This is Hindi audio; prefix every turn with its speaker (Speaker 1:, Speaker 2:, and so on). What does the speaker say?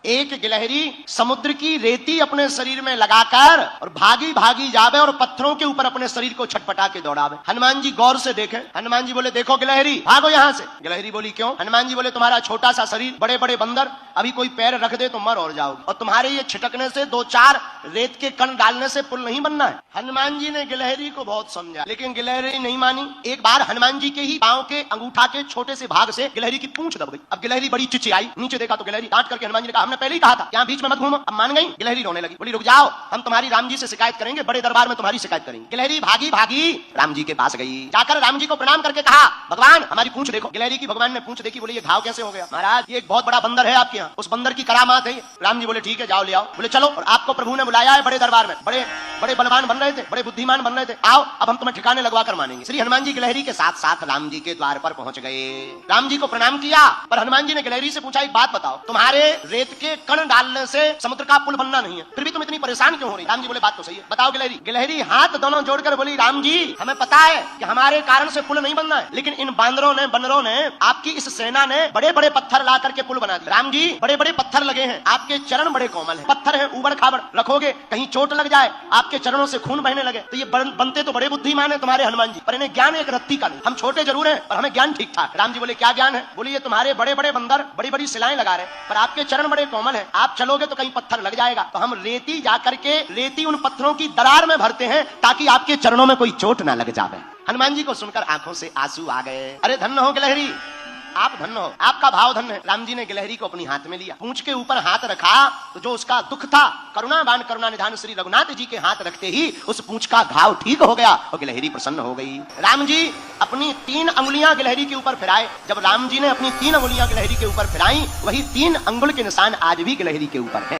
Speaker 1: एक गिलहरी समुद्र की रेती अपने शरीर में लगाकर और भागी भागी जावे और पत्थरों के ऊपर अपने शरीर को छटपटा के दौड़ावे। हनुमान जी गौर से देखे, हनुमान जी बोले देखो गिलहरी भागो यहाँ से। गिलहरी बोली क्यों? हनुमान जी बोले तुम्हारा छोटा सा शरीर, बड़े बड़े बंदर, अभी कोई पैर रख दे तो मर और जाओगे, और तुम्हारे ये छिटकने से दो चार रेत के कण डालने से पुल नहीं बनना है। हनुमान जी ने गिलहरी को बहुत समझा, लेकिन गिलहरी नहीं मानी। एक बार हनुमान जी के ही पांव के अंगूठा के छोटे से भाग से गिलहरी की पूंछ दब गई। अब गिलहरी बड़ी चिचियाई, नीचे देखा तो गिलहरी डांट करके हनुमान जी ने कहा हमने पहले ही कहा था यहाँ बीच में मत घूमो। अब मान गई, गिलहरी रोने लगी, बोली रुक जाओ हम तुम्हारी राम जी से शिकायत करेंगे, बड़े दरबार में तुम्हारी शिकायत करेंगे। गिलहरी भागी भागी राम जी के पास गई, जाकर राम जी को प्रणाम करके कहा भगवान हमारी पूंछ देखो। गिलहरी की भगवान ने पूंछ देखी, बोले ये घाव कैसे हो गया? महाराज ये एक बहुत बड़ा बंदर है आपके यहाँ, उस बंदर की करामात है। राम जी बोले ठीक है जाओ ले आओ। बोले चलो, और आपको प्रभु ने बुलाया है बड़े दरबार में, बड़े बड़े बलवान बन रहे थे, बड़े बुद्धिमान बन रहे थे, आओ अब हम तुम्हें ठिकाने लगवा कर मानेंगे। श्री हनुमान जी गिलहरी के साथ साथ राम जी के द्वार पर पहुंच गए। राम जी को प्रणाम किया, पर हनुमान जी ने गिलहरी से पूछा एक बात बताओ, तुम्हारे रेत के कण डालने से समुद्र का पुल बनना नहीं है, फिर भी तुम इतनी परेशान क्यों हो रही? राम जी बोले बात तो सही है, बताओ गिलहरी। गिलहरी हाथ दोनों जोड़कर बोली राम जी हमें पता है कि हमारे कारण से पुल नहीं बनना है, लेकिन इन बांदरों ने बंदरों ने आपकी इस सेना ने बड़े बड़े पत्थर ला करके पुल बना दिया। राम जी बड़े बड़े पत्थर लगे हैं, आपके चरण बड़े कोमल हैं, पत्थर है उबड़ खाबड़, रखोगे कहीं चोट लग जाए, आपके चरणों से खून बहने लगे, तो ये बनते तो बड़े बुद्धिमान है तुम्हारे हनुमान जी, पर इन्हें ज्ञान एक रत्ती का नहीं। हम छोटे जरूर हैं पर हमें ज्ञान ठीक ठाक। राम जी बोले क्या ज्ञान है? बोले ये तुम्हारे बड़े बड़े बंदर बड़ी बड़ी सिलाएं लगा रहे, पर आपके चरण बड़े कोमल है, आप चलोगे तो कहीं पत्थर लग जाएगा, तो हम रेती जाकर के रेती उन पत्थरों की दरार में भरते हैं ताकि आपके चरणों में कोई चोट ना लग जाए। हनुमान जी को सुनकर आंखों से आंसू आ गए। अरे धन्य हो गिलहरी, आप धन्य हो, आपका भाव धन्य है। राम जी ने गिलहरी को अपनी हाथ में लिया, पूंछ के ऊपर हाथ रखा तो जो उसका दुख था, करुणावान करुणा निधान श्री रघुनाथ जी के हाथ रखते ही उस पूंछ का घाव ठीक हो गया और गिलहरी प्रसन्न हो गई। राम जी अपनी 3 अंगुलियां गिलहरी के ऊपर फिराए। जब राम जी ने अपनी 3 अंगुलियां गिलहरी के ऊपर फिराई, वही 3 अंगुल के निशान आज भी गिलहरी के ऊपर है।